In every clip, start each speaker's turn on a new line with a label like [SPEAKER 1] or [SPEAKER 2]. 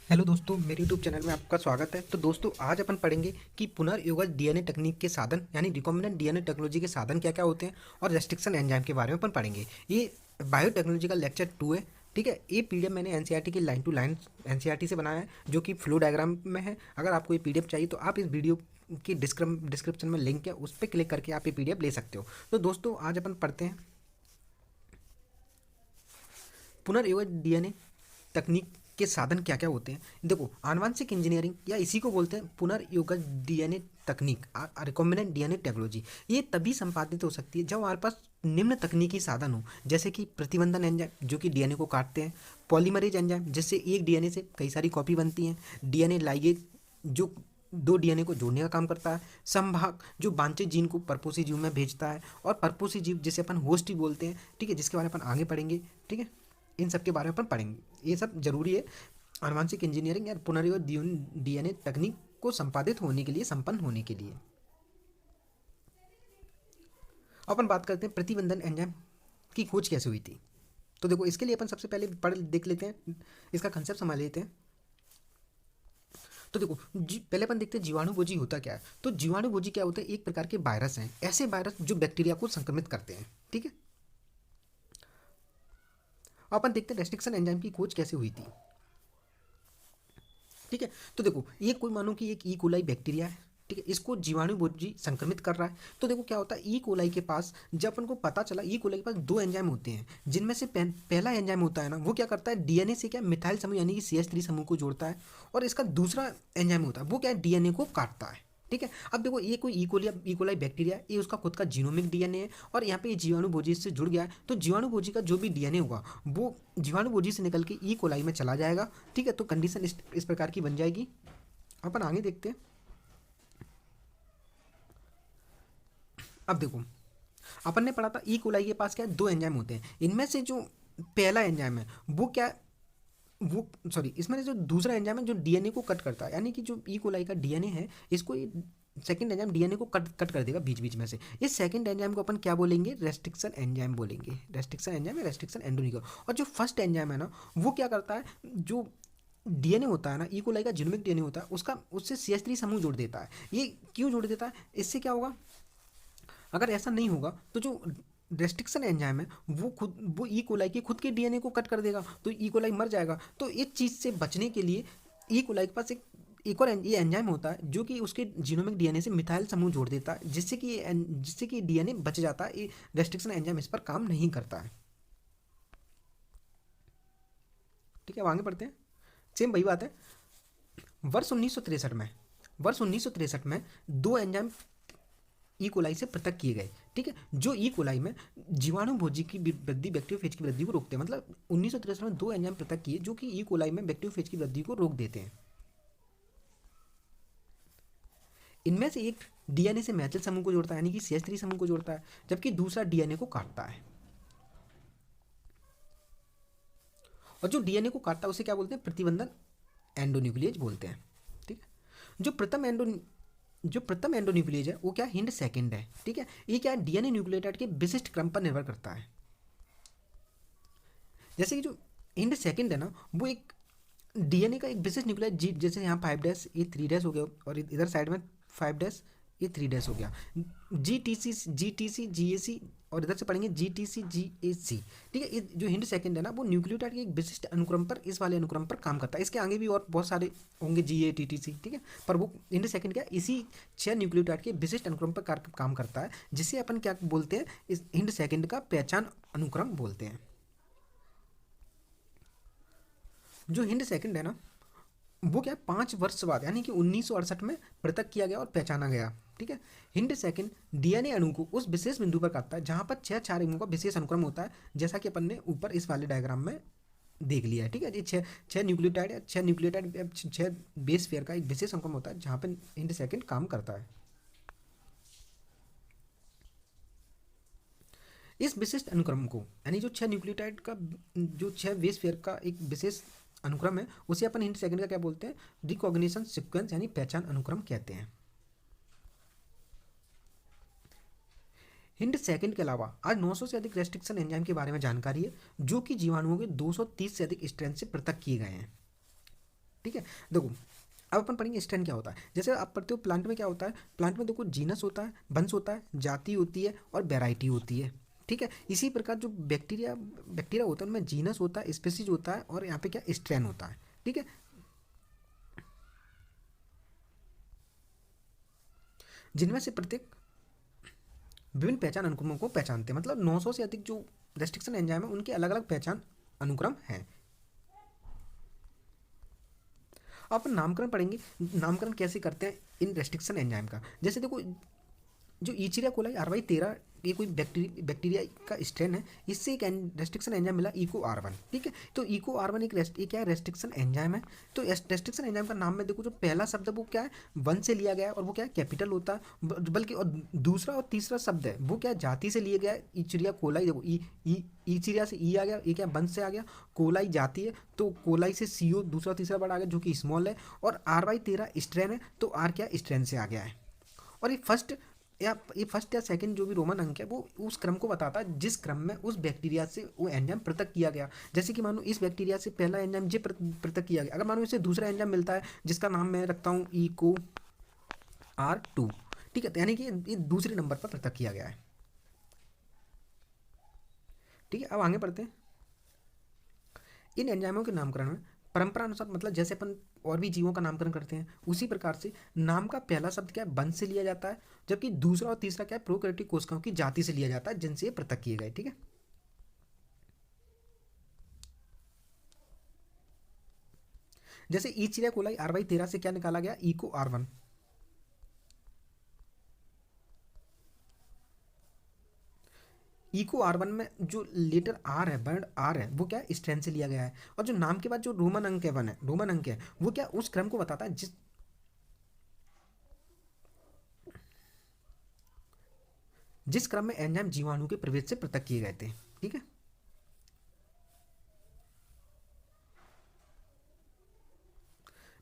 [SPEAKER 1] Hello दोस्तों, मेरे YouTube channel में आपका स्वागत है। तो दोस्तों, आज अपन पढ़ेंगे कि पुनर्योगज डीएनए तकनीक के साधन यानी रिकॉम्बिनेंट डीएनए टेक्नोलॉजी के साधन क्या क्या होते हैं और रेस्ट्रिक्शन एंजाइम के बारे में अपन पढ़ेंगे। ये बायोटेक्नोलॉजी का लेक्चर 2 है। ठीक है, ये पीडीएफ मैंने एनसीईआरटी की लाइन टू लाइन एनसीईआरटी से बनाया है, जो कि फ्लो डायग्राम में है। अगर आपको ये पीडीएफ चाहिए तो आप इस वीडियो की डिस्क्रिप्शन में लिंक है, उस पर क्लिक करके आप ये पीडीएफ ले सकते हो। तो दोस्तों, आज अपन पढ़ते हैं पुनर्योगज डीएनए तकनीक के साधन क्या क्या होते हैं। देखो, आनुवंशिक इंजीनियरिंग या इसी को बोलते हैं पुनर्योगज डीएनए तकनीक, रिकॉम्बिनेंट डीएनए टेक्नोलॉजी। ये तभी संपादित हो सकती है जब हमारे पास निम्न तकनीकी साधन हो, जैसे कि प्रतिबंधन एंजाइम जो कि डीएनए को काटते हैं, पॉलीमरेज एंजाइम जिससे एक डीएनए से कई सारी कॉपी बनती हैं, डीएनए लाइगेज जो दो डीएनए को जोड़ने का काम करता है, संभाग जो वांछित जीन को पर्पोसी जीव में भेजता है, और पर्पोसी जीव जिसे अपन होस्ट ही बोलते हैं। ठीक है, जिसके बारे में अपन आगे पढ़ेंगे। ठीक है, इन सब के बारे में अपन पढ़ेंगे। ये सब जरूरी है आनुवंशिक इंजीनियरिंग या पुनर्योज डीएनए तकनीक को संपादित होने के लिए, संपन्न होने के लिए। अपन बात करते हैं प्रतिबंधन एंजाइम की खोज कैसे हुई थी। तो देखो, इसके लिए अपन सबसे पहले पढ़ देख लेते हैं, इसका कंसेप्ट समझ लेते हैं। तो देखो, पहले अपन देखते हैं जीवाणुभोजी होता क्या है। तो जीवाणुभोजी क्या होता है, एक प्रकार के वायरस हैं, ऐसे वायरस जो बैक्टीरिया को संक्रमित करते हैं। ठीक है, अपन देखते हैं रेस्ट्रिक्शन एंजाइम की खोज कैसे हुई थी। ठीक है, तो देखो, ये कोई मानो कि एक ई कोलाई बैक्टीरिया है। ठीक है, इसको जीवाणुभोजी संक्रमित कर रहा है। तो देखो क्या होता है, ई कोलाई के पास जब अपन को पता चला, ई कोलाई के पास दो एंजाइम होते हैं, जिनमें से पहला एंजाइम होता है ना, वो क्या करता है, डीएनए से क्या मिथाइल समूह यानी कि CH3 समूह को जोड़ता है। और इसका दूसरा एंजाइम होता है, वो क्या है, डीएनए को काटता है। ठीक है, अब देखो, ये कोई ई कोलाई बैक्टीरिया, ये उसका खुद का जीनोमिक डीएनए है, और यहाँ पे ये जीवाणुभोजी से जुड़ गया है। तो जीवाणुभोजी का जो भी डीएनए होगा, वो जीवाणुभोजी से निकल के ई कोलाई में चला जाएगा। ठीक है, तो कंडीशन इस प्रकार की बन जाएगी। अपन आगे देखते हैं। अब देखो, अपन ने पढ़ा था ई कोलाई के पास क्या है, दो एंजाइम होते हैं। इनमें से जो पहला एंजाइम है वो क्या, वो सॉरी, इसमें से जो दूसरा एंजाइम है जो डीएनए को कट करता है, यानी कि जो ई कोलाई का डीएनए है, इसको ये सेकेंड एंजाइम डीएनए को कट कट कर देगा बीच बीच में से। इस सेकंड एंजाइम को अपन क्या बोलेंगे, रेस्ट्रिक्शन एंजाइम बोलेंगे। रेस्ट्रिक्शन एंजाइम या रेस्ट्रिक्शन एंडोनिको। और जो फर्स्ट एंजाइम है ना, वो क्या करता है, जो डीएनए होता है ना, ई कोलाई का जीनोमिक डीएनए होता है, उसका उससे CH3 समूह जोड़ देता है। ये क्यों जोड़ देता है, इससे क्या होगा, अगर ऐसा नहीं होगा तो जो रेस्ट्रिक्शन एंजाइम है वो ई कोलाई के खुद के डीएनए को कट कर देगा, तो ई कोलाई मर जाएगा। तो इस चीज़ से बचने के लिए ई कोलाई के पास एक और ये एंजाइम होता है, जो कि उसके जीनोमिक डीएनए से मिथाइल समूह जोड़ देता है, जिससे कि डीएनए बच जाता है। ये रेस्ट्रिक्शन एंजाइम इस पर काम नहीं करता है। ठीक है, अब आगे बढ़ते हैं। सेम वही बात है। वर्ष 1963 में वर्ष 1963 में दो एंजाइम ई कोलाई से पृथक किए गए। ठीक है, जो ई कोलाई में जीवाणुभोजी की वृद्धि, बैक्टीरियोफेज की वृद्धि को रोकते हैं। मतलब 1963 में दो एंजाइम पृथक किए जो कि ई कोलाई में बैक्टीरियोफेज की वृद्धि को रोक देते हैं। इनमें से एक डीएनए से मैथिल समूह को जोड़ता है, यानी कि CH3 समूह को जोड़ता है, जबकि दूसरा डीएनए को काटता है। और जो डीएनए को काटता है उसे क्या बोलते हैं, प्रतिबंधन एंडोन्यूक्लियेज बोलते हैं। ठीक है, जो प्रथम एंडो जो प्रथम एंडोन्यूक्लियेज है वो क्या, हिंड सेकंड है। ठीक है, ये क्या है, डीएनए न्यूक्लियोटाइड के विशिष्ट क्रम पर निर्भर करता है। जैसे कि जो हिंड सेकंड है ना, वो एक डीएनए का एक विशिष्ट न्यूक्लियोटाइड जी, जैसे यहाँ 5 डैश, ये 3 डैश हो गया, और इधर साइड में 5 डैश, ये 3 डैश हो गया। GTC और इधर से पढ़ेंगे GTC GAC। ठीक है, ये जो हिंड सेकंड है ना, वो न्यूक्लियोटाइड के एक विशिष्ट अनुक्रम पर, इस वाले अनुक्रम पर काम करता है। इसके आगे भी और बहुत सारे होंगे, GATTC। ठीक है, पर वो हिंड सेकंड क्या, इसी 6 न्यूक्लियोटाइड के विशिष्ट अनुक्रम पर काम करता है, जिसे अपन क्या बोलते हैं, इस हिंड सेकंड का पहचान अनुक्रम बोलते हैं। जो हिंड सेकंड है ना, वो क्या है, 5 वर्ष बाद यानी कि 1968 में पृथक किया गया और पहचाना गया। ठीक है, हिंड सेकंड डीएनए अणु को उस विशेष बिंदु पर काटता है जहां पर 6 क्षार का विशेष अनुक्रम होता है, जैसा कि अपन ने ऊपर इस वाले डायग्राम में देख लिया है। ठीक है, ये छः छः न्यूक्लियोटाइड है, 6 न्यूक्लियोटाइड 6 बेस पेयर का एक विशेष अनुक्रम होता है जहाँ पर हिंड सेकंड काम करता है। इस विशिष्ट अनुक्रम को, यानी जो 6 न्यूक्लियोटाइड का, जो 6 बेस पेयर का एक विशेष अनुक्रम है, उसे अपन हिंड सेकंड का क्या बोलते हैं, रिकॉग्निशन सीक्वेंस यानी पहचान अनुक्रम कहते हैं। हिंड सेकंड के अलावा आज 900 से अधिक रेस्ट्रिक्शन एंजाइम के बारे में जानकारी है, जो कि जीवाणुओं के 230 से अधिक स्ट्रेन से पृथक किए गए हैं। ठीक है। देखो, अब अपन पढ़ेंगे स्ट्रैंड क्या होता है। जैसे आप पढ़ते हो प्लांट में क्या होता है, प्लांट में देखो जीनस होता है, वंश होता है, जाति होती है और वेराइटी होती है। ठीक है, इसी प्रकार जो बैक्टीरिया बैक्टीरिया होता है उनमें जीनस होता है, स्पेसीज होता है और यहाँ पे क्या स्ट्रैंड होता है। ठीक है, जिनमें से प्रत्येक विभिन्न पहचान अनुक्रमों को पहचानते हैं। मतलब 900 से अधिक जो रेस्ट्रिक्शन एंजाइम है उनके अलग अलग पहचान अनुक्रम हैं। अब अपन नामकरण पढ़ेंगे, नामकरण कैसे करते हैं इन रेस्ट्रिक्शन एंजाइम का। जैसे देखो, जो ईचिरिया कोलाई RY13 ये कोई बैक्टीरिया का स्ट्रेन है, इससे एक रेस्ट्रिक्शन एंजाइम मिला इको R1। ठीक है, तो इको R1 ये क्या है, रेस्ट्रिक्शन एंजाइम है। तो रेस्ट्रिक्शन एंजाइम का नाम में देखो जो पहला शब्द है वो क्या है, वन से लिया गया है और वो क्या है, कैपिटल होता है। बल्कि और दूसरा और तीसरा शब्द है वो क्या है, जाति से लिया गया है। ईचिरिया कोलाई, देखो ई ईचिरिया से ई आ गया, ये क्या वंश से आ गया, कोलाई जाति है तो कोलाई से CO दूसरा तीसरा वर्ड आ गया जो कि स्मॉल है, और RY13 स्ट्रेन है तो आर क्या स्ट्रेन से आ गया है। और ये फर्स्ट या सेकंड जो भी रोमन अंक है वो उस क्रम को बताता है जिस क्रम में उस बैक्टीरिया से वो एंजाइम पृथक किया गया। जैसे कि मानो इस बैक्टीरिया से पहला एंजाइम जे पृथक किया गया, अगर मानो इसे दूसरा एंजाइम मिलता है जिसका नाम मैं रखता हूँ इको R2। ठीक है, तो यानी कि ये दूसरे नंबर पर पृथक किया गया है। ठीक है, अब आगे बढ़ते हैं। इन एंजाइमों के नामकरण में परंपरा अनुसार, मतलब जैसे अपन और भी जीवों का नामकरण करते हैं उसी प्रकार से नाम का पहला शब्द क्या है, वंश से लिया जाता है, जबकि दूसरा और तीसरा क्या है, प्रोकैरियोटिक कोशिकाओं की जाति से लिया जाता है जिनसे ये पृथक किए गए। ठीक है, जैसे ईचिरिया कोलाई RY13 से क्या निकाला गया, इको R1। इको R1 में जो लेटर आर है, वर्ड आर है, वो क्या है, स्ट्रेन से लिया गया है। और जो नाम के बाद जो रोमन अंक है, वन है, रोमन अंक है, वो क्या उस क्रम को बताता है जिस क्रम में एंजाइम जीवाणु के प्रवेश से पृथक किए गए थे। ठीक है,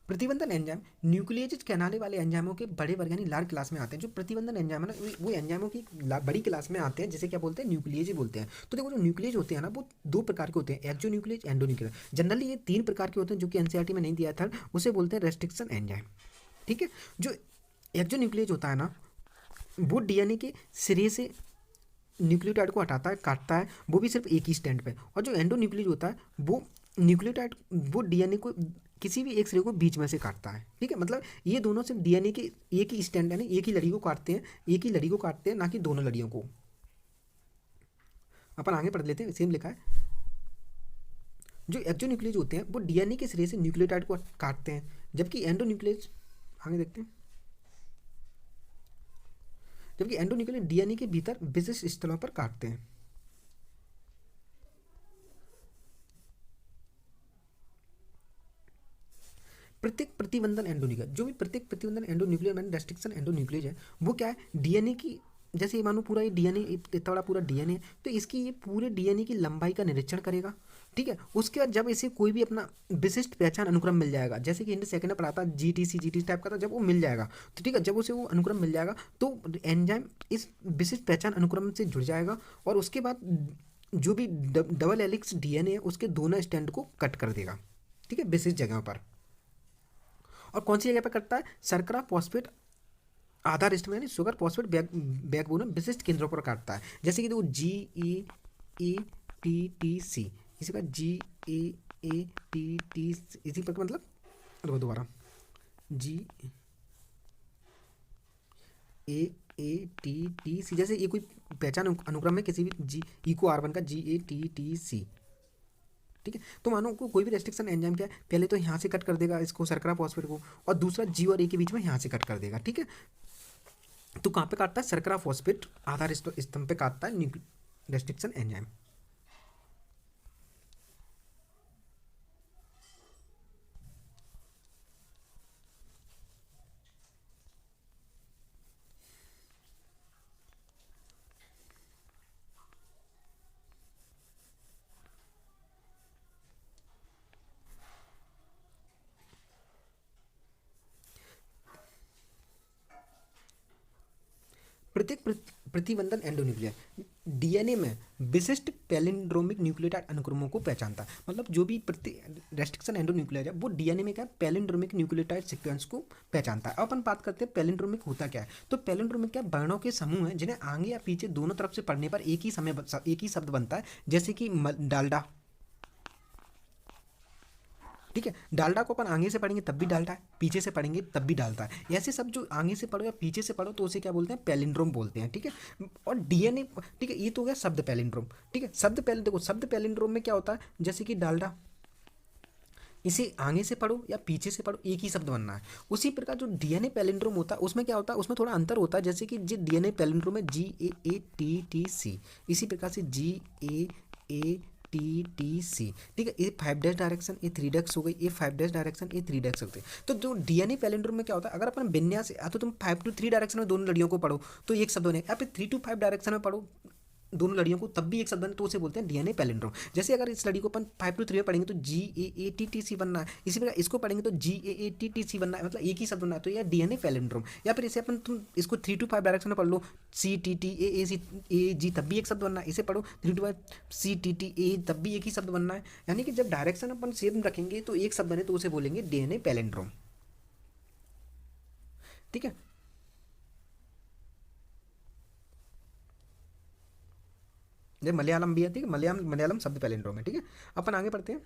[SPEAKER 1] प्रतिबंधन एंजाइम न्यूक्लियेज कहलाने वाले एंजाइमों के बड़े वर्ग यानी लार्ज क्लास में आते हैं। जो प्रतिबंधन एंजाइम है ना, वो एंजाइमों की बड़ी क्लास में आते हैं, जैसे क्या बोलते हैं, न्यूक्लियेज बोलते हैं। तो देखो, जो न्यूक्लियेज होते हैं ना वो दो प्रकार के होते हैं, exonuclease, endonuclease. Generally ये तीन प्रकार के होते हैं जो कि NCERT में नहीं दिया था, उसे बोलते हैं रेस्ट्रिक्शन एंजाइम। ठीक है, जो एक्जो न्यूक्लियेज होता है ना, वो DNA के सिरे से न्यूक्लियोटाइड को हटाता है, काटता है, वो भी सिर्फ एक ही स्टैंड पे। और जो एंडो न्यूक्लियेज होता है वो न्यूक्लियोटाइड वो DNA को किसी भी एक सिरे को बीच में से काटता है। ठीक है, मतलब ये दोनों सिर्फ DNA के एक ही स्टैंड यानी एक ही लड़ी को काटते हैं, एक ही लड़ी को काटते हैं, ना कि दोनों लड़ियों को। अपन आगे पढ़ लेते हैं, सेम लिखा है। जो एक्जो न्यूक्लियेज होते हैं वो DNA के सिरे से न्यूक्लियोटाइड को काटते हैं, जबकि एंडो न्यूक्लियेज, आगे देखते हैं, जबकि एंडो न्यूक्लियेज DNA के भीतर विशिष्ट स्थलों पर काटते हैं। प्रत्येक प्रतिबंधन एंडोन्यूक्लियर, जो भी प्रत्येक प्रतिबंधन एंडोन्यूक्लियर मैंने रेस्ट्रिक्शन एंडोन्यूक्लियर है, वो क्या है, DNA की, जैसे ये मानो पूरा ये DNA इतना बड़ा पूरा DNA है, तो इसकी ये पूरे DNA की लंबाई का निरीक्षण करेगा। ठीक है, उसके बाद जब इसे कोई भी अपना विशिष्ट पहचान अनुक्रम मिल जाएगा, जैसे कि हिंदी सेकंड में पढ़ा था GTC टाइप का था, जब वो मिल जाएगा तो ठीक है, जब उसे वो अनुक्रम मिल जाएगा तो एंजाइम इस विशिष्ट पहचान अनुक्रम से जुड़ जाएगा, और उसके बाद जो भी डबल हेलिक्स DNA है उसके दोनों स्टैंड को कट कर देगा। ठीक है, विशिष्ट जगह पर। और कौन सी जगह पर कटता है, शर्करा फॉस्फेट आधार स्टम यानी शुगर फॉस्फेट बैकबोन विशिष्ट केंद्रों पर काटता है। जैसे कि देखो GAATTC, इसी का GAATT, इसी पर मतलब दोबारा GAATTC, जैसे ये कोई पहचान अनुक्रम है किसी भी इको R1 का GATTC। ठीक है, तो मानो को कोई भी रेस्ट्रिक्शन एंजाइम क्या है, पहले तो यहाँ से कट कर देगा इसको, शर्करा फॉस्फेट को, और दूसरा G और A के बीच में यहाँ से कट कर देगा। ठीक है, तो कहाँ पे काटता है, शर्करा फॉस्फेट आधार स्तंभ पे काटता है रेस्ट्रिक्शन एंजाइम। प्रत्येक प्रतिबंधन एंडोन्यूक्लियर डीएनए में विशिष्ट पैलिंड्रोमिक न्यूक्लियोटाइड अनुक्रमों को पहचानता है। मतलब जो भी रेस्ट्रिक्शन एंडोन्यूक्लियर है वो डीएनए में क्या पैलिंड्रोमिक न्यूक्लियोटाइड सीक्वेंस को पहचानता है। अब अपन बात करते हैं पैलिंड्रोमिक होता क्या है। तो पैलिंड्रोमिक क्या वर्णों के समूह हैं जिन्हें आगे या पीछे दोनों तरफ से पढ़ने पर एक ही शब्द बनता है, जैसे कि डालडा। ठीक है, डालडा को अपन आगे से पढ़ेंगे तब भी डालडा है, पीछे से पढ़ेंगे तब भी डालता है। ऐसे सब जो आगे से पढ़ो या पीछे से पढ़ो तो उसे क्या बोलते हैं, पैलिंड्रोम बोलते हैं। ठीक है, और डीएनए, ठीक है, ये तो हो गया शब्द पैलिंड्रोम। ठीक है, देखो शब्द पैलिंड्रोम में क्या होता है, जैसे कि डालडा, इसे आगे से पढ़ो या पीछे से पढ़ो एक ही शब्द बनना है। उसी प्रकार जो डीएनए पैलिंड्रोम होता है उसमें क्या होता है, उसमें थोड़ा अंतर होता है। जैसे कि जो डीएनए पैलिंड्रोम है GAATTC, इसी प्रकार से GAATTC। ठीक है, ये 5' डायरेक्शन, ये 3' हो गई, ये 5' डायरेक्शन, ये 3' हो गई। तो जो डीएनए पैलिंड्रोम में क्या होता है, अगर अपन विन्यास या तो तुम 5 to 3 डायरेक्शन में दोनों लड़ियों को पढ़ो तो एक शब्द बने, या फिर 3 to 5 डायरेक्शन में पढ़ो दोनों लड़ियों को तब भी एक शब्द बने तो उसे बोलते हैं डीएनए पैलिंड्रोम। जैसे अगर इस लड़ी को अपन 5 to 3 में पढ़ेंगे तो GAATTC बनना है, इसी प्रकार इसको पढ़ेंगे तो GAATTC बनना है, मतलब एक ही शब्द बनना है, तो यह डीएनए पैलिंड्रोम। या फिर इसे अपन तुम इसको 3 to 5 डायरेक्शन में पढ़ लो, CTTAAG तब भी एक शब्द बनना है, इसे पढ़ो 3 to 5 CTTA तब भी एक ही शब्द बनना है। यानी कि जब डायरेक्शन अपन सेम रखेंगे तो एक शब्द बने तो उसे बोलेंगे डीएनए पैलिंड्रोम। ठीक है, ये मलयालम भी है। ठीक है, मलयालम शब्द पैलिंड्रोम है। ठीक है, अपन आगे बढ़ते हैं।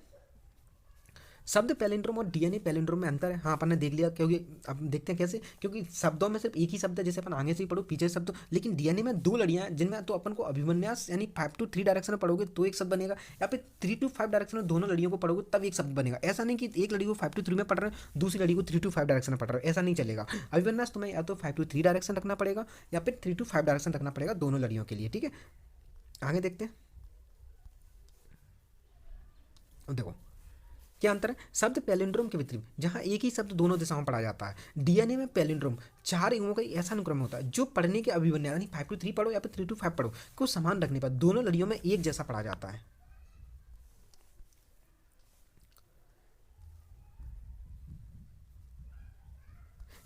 [SPEAKER 1] शब्द पैलिंड्रोम और डीएनए पैलिंड्रोम में अंतर है, हाँ अपन ने देख लिया, क्योंकि अब देखते हैं कैसे, क्योंकि शब्दों में सिर्फ एक ही शब्द है, जैसे अपन आगे से ही पढ़ो पीछे शब्द, लेकिन डीएनए में दो लड़ियाँ हैं जिनमें तो अपन को अभिविन्यास यानी 5 to 3 डायरेक्शन में पढ़ोगे तो एक शब्द बनेगा, या फिर 3 to 5 डायरेक्शन में दोनों लड़ियों को पढ़ोगे तब एक शब्द बनेगा। ऐसा नहीं कि एक लड़ी को 5 to 3 में पढ़ रहे हैं, दूसरी लड़ी को 3 to 5 डायरेक्शन में पढ़ रहे हैं, ऐसा नहीं चलेगा। अभिविन्यास तुम्हें या तो 5 to 3 डायरेक्शन रखना पड़ेगा या फिर 3 to 5 डायरेक्शन रखना पड़ेगा दोनों लड़ियों के लिए। ठीक है, आगे देखते हैं। अब देखो क्या अंतर है, शब्द पैलिंड्रोम के विपरीत जहां एक ही शब्द दोनों दिशाओं में पढ़ा जाता है, डीएनए में पैलिंड्रोम 4 युगों का ऐसा अनुक्रम होता है जो पढ़ने के अभिविन्यास यानी 5 to 3 पढ़ो या फिर 3 to 5 पढ़ो को समान रखने पर दोनों लड़ियों में एक जैसा पढ़ा जाता है।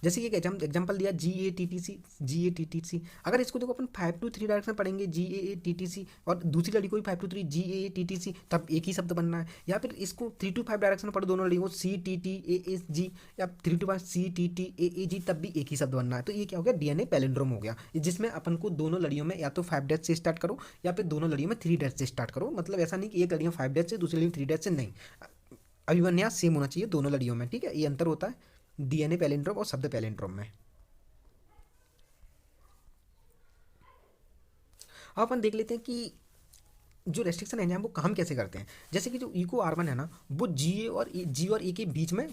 [SPEAKER 1] जैसे कि एक एग्जाम्पल दिया GATTC। अगर इसको देखो अपन 5 to 3 डायरेक्शन पढ़ेंगे GAATTC और दूसरी लड़ी को भी 5 to 3 GAATTC, तब एक ही शब्द बनना है। या फिर इसको 3 to 5 डायरेक्शन में पढ़ो दोनों लड़ियों को CTTASG या 3 to 5 CTTAAG, तब भी एक ही शब्द बनना है। तो ये क्या हो गया, डीएनए पैलिंड्रोम हो गया, जिसमें अपन को दोनों लड़ियों में या तो 5' से स्टार्ट करो या फिर दोनों लड़ियों में 3' से स्टार्ट करो। मतलब ऐसा नहीं कि एक लड़ियों 5' से दूसरी लड़ियों 3' से, नहीं, अभिविन्यास सेम होना चाहिए दोनों लड़ियों में। ठीक है, ये अंतर होता है डीएनए पैलिंड्रोम और शब्द पैलिंड्रोम में। अब अपन देख लेते हैं कि जो रेस्ट्रिक्शन एंजाइम वो काम कैसे करते हैं। जैसे कि जो इको आर1 है ना, वो जी और ए के बीच में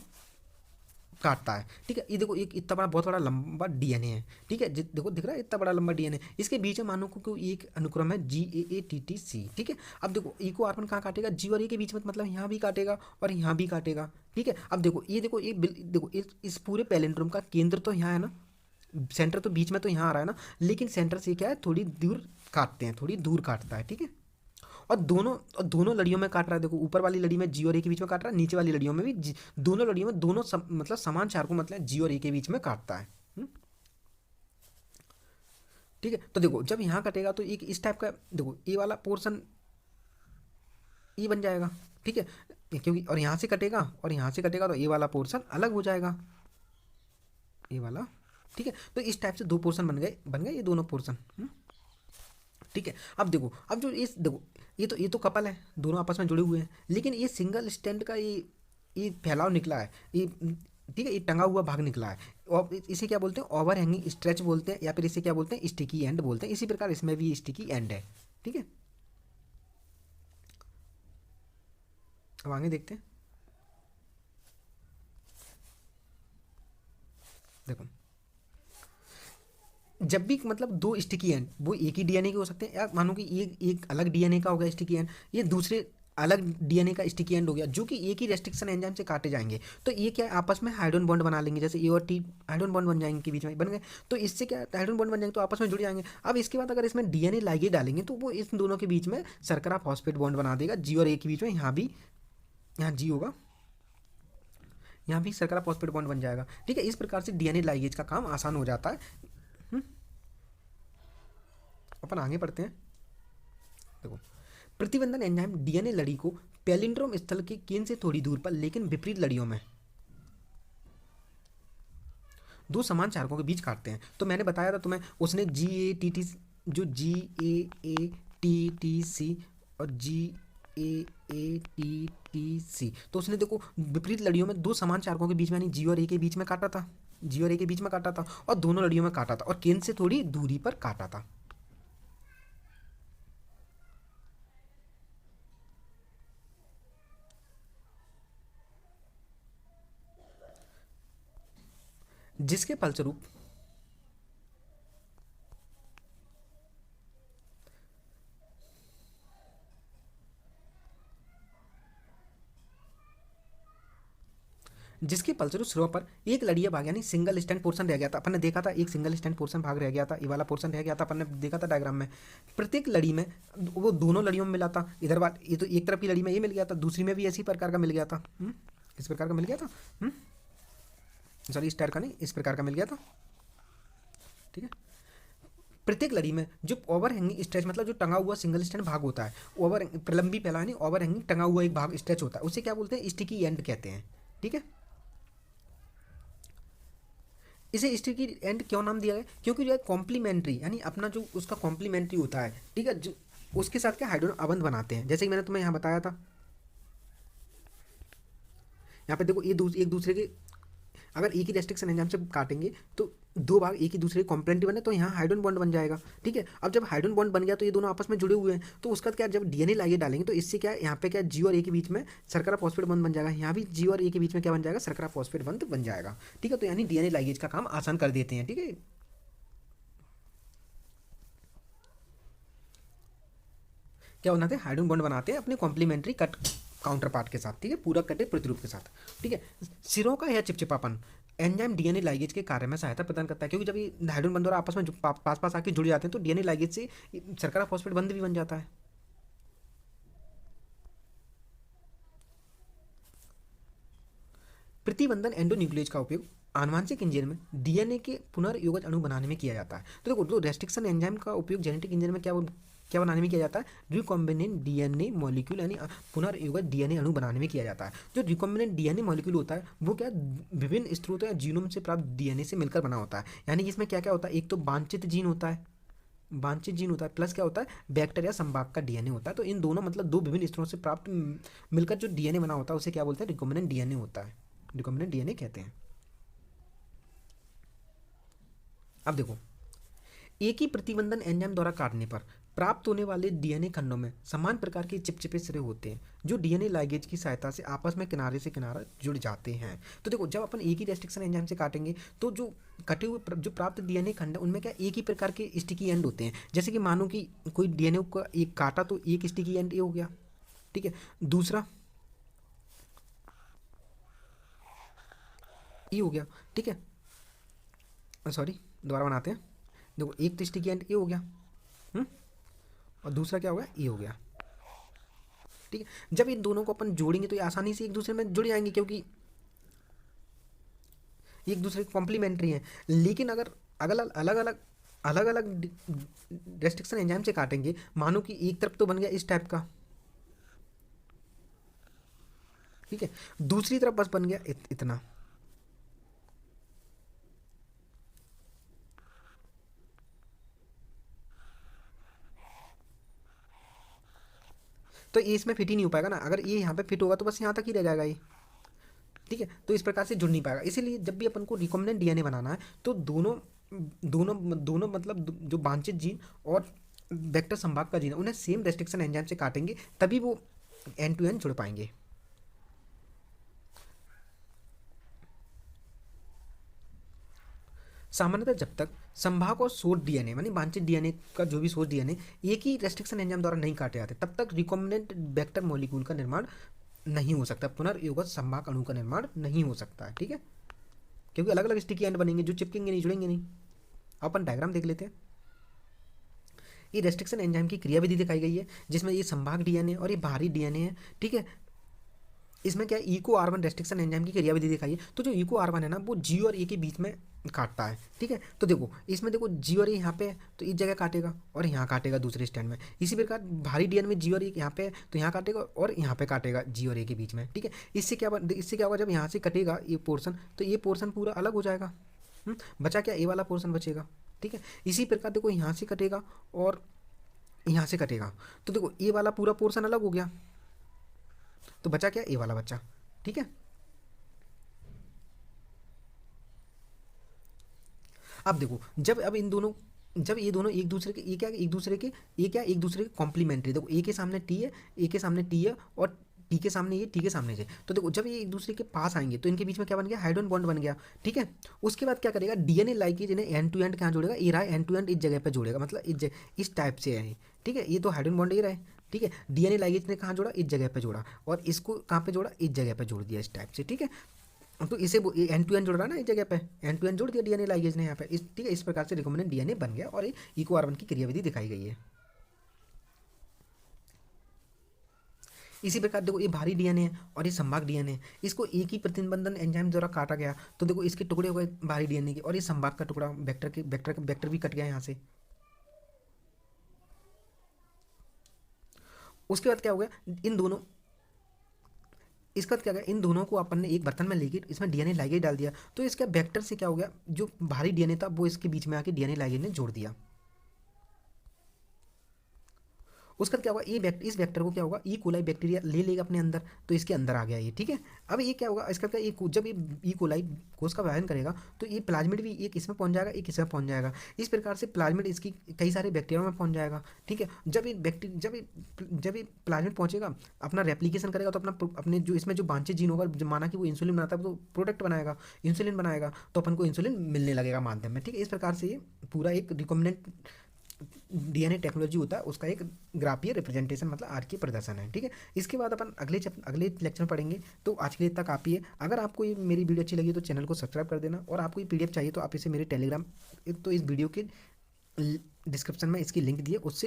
[SPEAKER 1] काटता है। ठीक है, ये देखो एक इतना बड़ा बहुत बड़ा लंबा डीएनए है। ठीक है, देखो दिख रहा है इतना बड़ा लंबा डीएनए, इसके बीच में मानो कोई एक अनुक्रम है GAATTC। ठीक है, अब देखो इको आर1 कहाँ काटेगा, जी और ए के बीच में, मतलब यहाँ भी काटेगा और यहाँ भी काटेगा। ठीक है, अब देखो ये देखो देखो इस पूरे पैलिंड्रोम का केंद्र तो यहाँ है ना, सेंटर तो बीच में तो यहाँ आ रहा है ना, लेकिन सेंटर से क्या है थोड़ी दूर काटते हैं, थोड़ी दूर काटता है। ठीक है, और दोनों लड़ियों में काट रहा है। देखो ऊपर वाली लड़ी में जी और ए के बीच में काट रहा है, नीचे वाली लड़ियों में भी दोनों लड़ियों में मतलब समान चार को मतलब जी और ए के बीच में काटता है। ठीक है, तो देखो जब यहाँ कटेगा तो एक इस टाइप का, देखो ए वाला पोर्शन ए बन जाएगा। ठीक है, क्योंकि और यहाँ से कटेगा और यहाँ से कटेगा तो ए वाला पोर्शन अलग हो जाएगा, ए वाला। ठीक है, तो इस टाइप से दो पोर्शन बन गए ये दोनों पोर्शन। ठीक है, अब देखो अब जो इस देखो ये तो कपल है, दोनों आपस में जुड़े हुए हैं, लेकिन ये सिंगल स्टैंड का ये फैलाव निकला है, ये ठीक है, ये टंगा हुआ भाग निकला है, और इसे क्या बोलते हैं, ओवर हैंगिंग स्ट्रेच बोलते हैं, या फिर इसे क्या बोलते हैं, स्टिकी एंड बोलते हैं। इसी प्रकार इसमें भी स्टिकी एंड है। ठीक है, अब आगे देखते हैं। देखो जब भी मतलब दो स्टिकी एंड वो एक ही डीएनए के हो सकते हैं, या मानो कि एक अलग डीएनए का हो गया स्टिकी एंड, ये दूसरे अलग डीएनए का स्टिकी एंड हो गया, जो कि एक ही रेस्ट्रिक्शन एंजाइम से काटे जाएंगे। तो ये क्या है, आपस में हाइड्रोजन बॉन्ड बना लेंगे, जैसे ए और टी हाइड्रोजन बॉन्ड बन जाएंगे, के बीच में बन गए, तो इससे क्या हाइड्रोजन बॉन्ड बन जाएंगे तो आपस में जुड़ जाएंगे। अब इसके बाद अगर इसमें डीएनए लाइगेज डालेंगे तो वो इस दोनों के बीच में शर्करा फॉस्फेट बॉन्ड बना देगा, जी और ए के बीच में, यहाँ भी यहाँ जी होगा, यहाँ भी शर्करा फॉस्फेट बॉन्ड बन जाएगा। ठीक है, इस प्रकार से डीएनए लाइगेज का काम आसान हो जाता है। अपन आगे पढ़ते हैं। देखो, प्रतिबंधन एंजाइम डीएनए लड़ी को पैलिंड्रोम स्थल के केंद्र से थोड़ी दूर पर लेकिन विपरीत लड़ियों में दो समान चालकों के बीच काटते हैं। तो मैंने बताया था तुम्हें, उसने GATT, जो GAATTC और GAATTC, तो उसने देखो विपरीत लड़ियों में दो समान चालकों के बीच में, यानी जी और ए के बीच में काटा था, जी और ए के बीच में काटा था, और दोनों लड़ियों में काटा था, और केंद्र से थोड़ी दूरी पर काटा था। जिसके फलस्वरूप सिरों पर एक लड़िया भाग यानी सिंगल स्टैंड पोर्शन रह गया था। अपन ने देखा था एक सिंगल स्टैंड पोर्शन भाग रह गया था, ये वाला पोर्शन रह गया था, अपन ने देखा था डायग्राम में। प्रत्येक लड़ी में वो दोनों लड़ियों में मिला था, इधर बात ये तो एक तरफ की लड़ी में ये मिल गया था, दूसरी में भी इसी प्रकार का मिल गया था। इस प्रकार का मिल गया था, सॉरी इस टायर का नहीं, इस प्रकार का मिल गया था। ठीक है, प्रत्येक लड़ी में जो ओवर हैंगिंग स्ट्रेच, मतलब जो टंगा हुआ सिंगल स्टैंड भाग होता है, ओवर प्रलंबी पहला नहीं, ओवर हैंगिंग टंगा हुआ एक भाग स्ट्रेच होता है, उसे क्या बोलते हैं? स्टिकी एंड कहते हैं। ठीक है, इसे स्टिकी एंड क्यों नाम दिया गया? क्योंकि जो है कॉम्प्लीमेंट्री, यानी अपना जो उसका कॉम्प्लीमेंट्री होता है, ठीक है, जो उसके साथ क्या हाइड्रोजन अबंध बनाते हैं। जैसे कि मैंने तुम्हें यहाँ बताया था, यहाँ पे देखो ये एक दूसरे के, अगर एक ही रेस्ट्रिक्शन एंजाइम से काटेंगे तो दो भाग एक ही दूसरे के कॉम्प्लीमेंट्री बने, तो यहाँ हाइड्रोजन बॉन्ड बन जाएगा। ठीक है, अब जब हाइड्रोजन बॉन्ड बन गया तो ये दोनों आपस में जुड़े हुए हैं, तो उसका क्या, जब डीएनए लाइगेज डालेंगे तो इससे क्या, यहाँ पे क्या जी और ए के बीच में शर्करा फॉस्फेट बंध बन जाएगा, यहाँ भी जी और ए के बीच में क्या बन जाएगा? शर्करा फॉस्फेट बंध बन जाएगा। ठीक है, तो यानी डीएनए लाइगेज का काम आसान कर देते हैं। ठीक है, क्या बनाते हैं? हाइड्रोजन बॉन्ड बनाते हैं अपने कॉम्प्लीमेंट्री कट काउंटर पार्ट के साथ। ठीक है, पूरक कटे प्रतिरूप के साथ। ठीक है, सिरों का यह चिपचिपापन एंजाइम डीएनए लाइगेज के कार्य में सहायता प्रदान करता है, क्योंकि जब ये हाइड्रोजन बंध और आपस में पास पास आके जुड़ जाते हैं तो डीएनए लाइगेज से शर्करा फॉस्फेट बंध भी बन जाता है। प्रतिबंधन एंडोन्यूक्लियेज का उपयोग आनुवांशिक इंजीनियर में डीएनए के पुनर्योगज अणु बनाने में किया जाता है। तो देखो, जो रेस्ट्रिक्शन एंजाइम का उपयोग जेनेटिक इंजीनियर में क्या बनाने में किया जाता है? रिकॉम्बिनेंट डीएनए मॉलिक्यूल, यानी पुनर्योगज डीएनए अणु बनाने में किया जाता है। जो रिकॉम्बिनेंट डीएनए मॉलिक्यूल होता है वो क्या, विभिन्न स्रोतों या जीनोम से प्राप्त डीएनए से मिलकर बना होता है। यानी कि इसमें क्या क्या होता है? एक तो वांछित जीन होता है, प्लस क्या होता है? बैक्टीरिया संभाग का डीएनए होता है। तो इन दोनों मतलब दो विभिन्न स्रोतों से प्राप्त मिलकर जो डीएनए बना होता है उसे क्या बोलते हैं? रिकॉम्बिनेंट डीएनए होता है, रिकॉम्बिनेंट डीएनए कहते हैं। अब देखो, एक ही प्रतिबंधन एंजाइम द्वारा काटने पर प्राप्त होने वाले डीएनए खंडों में समान प्रकार के चिपचिपे सिरे होते हैं, जो डीएनए लाइगेज की सहायता से आपस में किनारे से किनारा जुड़ जाते हैं। तो देखो, जब अपन एक ही रेस्ट्रिक्शन एंजाइम से काटेंगे तो जो कटे हुए जो प्राप्त डीएनए खंड है उनमें क्या एक ही प्रकार के स्टिकी एंड होते हैं। जैसे कि मानो कि कोई डीएनए को एक काटा तो एक स्टिकी एंड ये हो गया। ठीक है, दूसरा ये हो गया। ठीक है, सॉरी दोबारा बनाते हैं। देखो, एक तो स्टिकी एंड ये हो गया, और दूसरा क्या हो गया? ये हो गया। ठीक है, जब इन दोनों को अपन जोड़ेंगे तो ये आसानी से एक दूसरे में जुड़ जाएंगे, क्योंकि एक दूसरे के कॉम्प्लीमेंट्री हैं। लेकिन अगर अलग अलग रेस्ट्रिक्शन एंजाइम से काटेंगे, मानो कि एक तरफ तो बन गया इस टाइप का, ठीक है, दूसरी तरफ बस बन गया इतना। तो ये इसमें फिट ही नहीं हो पाएगा ना। अगर ये यहाँ पे फिट होगा तो बस यहाँ तक ही रह जाएगा ये। ठीक है, तो इस प्रकार से जुड़ नहीं पाएगा। इसीलिए जब भी अपन को रिकॉम्बिनेंट डीएनए बनाना है तो दोनों दोनों दोनों मतलब जो वांछित जीन और वेक्टर संभाग का जीन है उन्हें सेम रेस्ट्रिक्शन एंजाइम से काटेंगे, तभी वो एंड टू एंड जुड़ पाएंगे। सामान्यतः जब तक संभाग और सोर्स डीएनए यानी वांछित डीएनए का जो भी सोर्स डीएनए एक ही रेस्ट्रिक्शन एंजाइम द्वारा नहीं काटे जाते, तब तक रिकॉम्बिनेंट वेक्टर मॉलिक्यूल का निर्माण नहीं हो सकता, पुनर्योगज संभाग अणु का निर्माण नहीं हो सकता है। ठीक है, क्योंकि अलग अलग स्टिकी एंड बनेंगे जो चिपकेंगे नहीं, जुड़ेंगे नहीं। अपन डायग्राम देख लेते हैं। ये रेस्ट्रिक्शन एंजाइम की क्रियाविधि दिखाई गई है, जिसमें ये संभाग डीएनए और ये बाहरी डीएनए है। ठीक है, इसमें क्या इको R1 रेस्ट्रिक्शन एंजाइम की क्रियाविधि दिखाई है। तो जो इको R1 है ना, वो जी और ए के बीच में काटता है, ठीक है। तो देखो इसमें देखो जी और ए यहाँ पे है, तो इस जगह काटेगा और यहाँ काटेगा दूसरे स्टैंड में। इसी प्रकार भारी डीएनए में जी और ए यहाँ पे है, तो यहाँ काटेगा और यहाँ पे काटेगा जी और ए के बीच में, ठीक है। इससे क्या होगा, जब यहाँ से कटेगा ये पोर्शन, तो ये पोर्शन पूरा अलग हो जाएगा। बचा क्या, ए वाला पोर्शन बचेगा, ठीक है। इसी प्रकार देखो यहाँ से कटेगा और यहाँ से कटेगा, तो देखो ए वाला पूरा पोर्शन अलग हो गया, तो बचा क्या, ए वाला बच्चा, ठीक है। अब देखो जब ये दोनों एक दूसरे के एक दूसरे के कॉम्प्लीमेंट्री, देखो ए के सामने टी है, और टी के सामने ये, टी के सामने ये, तो देखो जब ये एक दूसरे के पास आएंगे तो इनके बीच में क्या बन गया, हाइड्रोजन बॉन्ड बन गया, ठीक है। उसके बाद क्या करेगा, डीएनए लाइगेज इन्हें एंड टू एंड कहाँ जोड़ेगा, ये रहा एंड टू एंड इस जगह पे जोड़ेगा, मतलब इस टाइप से है, ठीक है। ये तो हाइड्रोजन बॉन्ड ये रहे, ठीक है। डीएनए लाइगेज ने कहाँ जोड़ा, इस जगह पे जोड़ा, और इसको कहाँ पे जोड़ा, इस जगह पे जोड़ दिया, इस टाइप से, ठीक है। तो इसे एंड टू एंड जोड़ रहा है ना, इस जगह पे एंड टू एंड जोड़ दिया डीएनए लाइगेज ने यहाँ पे, ठीक है। इस प्रकार से रिकॉम्बिनेंट डीएनए बन गया और ये इको आर1 की क्रियाविधि दिखाई गई है। इसी प्रकार देखो ये भारी डीएनए है और ये संभाग डीएनए है, इसको एक ही प्रतिबंधन एंजाइम द्वारा काटा गया, तो देखो इसके टुकड़े हो गए भारी डीएनए के, और ये संभाग का टुकड़ा वेक्टर भी कट गया यहाँ से। उसके बाद क्या हो गया, इसका क्या गया, इन दोनों को अपन ने एक बर्तन में लेके इसमें डीएनए लाइगेज डाल दिया, तो इसका वेक्टर से क्या हो गया, जो भारी डीएनए था वो इसके बीच में आके डीएनए लाइगेज ने जोड़ दिया। उसका क्या होगा, इस वेक्टर को क्या होगा, ई कोलाई बैक्टीरिया ले लेगा अपने अंदर, तो इसके अंदर आ गया ये, ठीक है। अब ये क्या होगा, इसका क्या, जब ये ई कोलाई कोष का विभाजन करेगा तो ये प्लाज्मिड भी एक इसमें पहुंच जाएगा, एक इसमें पहुंच जाएगा। इस प्रकार से प्लाज्मिड इसकी कई सारे बैक्टीरिया में पहुंच जाएगा, ठीक है। जब ये प्लाज्मिड पहुंचेगा, अपना रेप्लीकेशन करेगा, तो अपने जो इसमें जो वांछित जीन होगा, माना कि वो इंसुलिन बनाता है, तो प्रोडक्ट बनाएगा, इंसुलिन बनाएगा, तो अपन को इंसुलिन मिलने लगेगा माध्यम में, ठीक है। इस प्रकार से ये पूरा एक रिकॉम्बिनेंट डीएनए टेक्नोलॉजी होता है, उसका एक ग्राफीय रिप्रेजेंटेशन, मतलब आर की प्रदर्शन है, ठीक है। इसके बाद अपन अगले लेक्चर में पढ़ेंगे। तो आज के लिए इतना काफ़ी है। अगर आपको ये मेरी वीडियो अच्छी लगी तो चैनल को सब्सक्राइब कर देना, और आपको ये पीडीएफ चाहिए तो आप इसे मेरे टेलीग्राम, तो इस वीडियो के डिस्क्रिप्शन में इसकी लिंक दिए, उससे